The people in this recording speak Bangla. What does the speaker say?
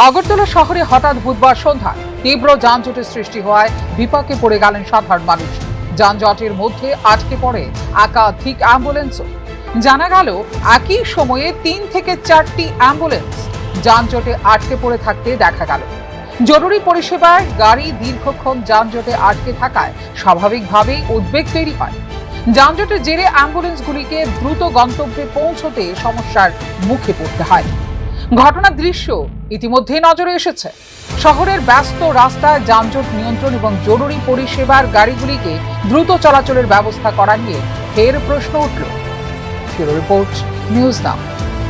আগরতলা শহরে হঠাৎ বুধবার সন্ধ্যায় তীব্র যানজটের সৃষ্টি হওয়ায় বিপাকে পড়ে গেলেন সাধারণ মানুষ। যানজটের মধ্যে আটকে পড়ে একাধিক অ্যাম্বুলেন্সও। জানা গেল, একই সময়ে 3 থেকে 4টি অ্যাম্বুলেন্স যানজটে আটকে পড়ে থাকতে দেখা গেল। জরুরি পরিষেবার গাড়ি দীর্ঘক্ষণ যানজটে আটকে থাকায় স্বাভাবিকভাবেই উদ্বেগ তৈরি হয়। যানজটের জেরে অ্যাম্বুলেন্সগুলিকে দ্রুত গন্তব্যে পৌঁছতে সমস্যার মুখে পড়তে হয়। ঘটনার দৃশ্য ইতিমধ্যে নজরে এসেছে। শহরের ব্যস্ত রাস্তায় যানজট নিয়ন্ত্রণ এবং জরুরি পরিষেবার গাড়িগুলিকে দ্রুত চলাচলের ব্যবস্থা করা নিয়ে ফের প্রশ্ন উঠল। Bureau report, news now.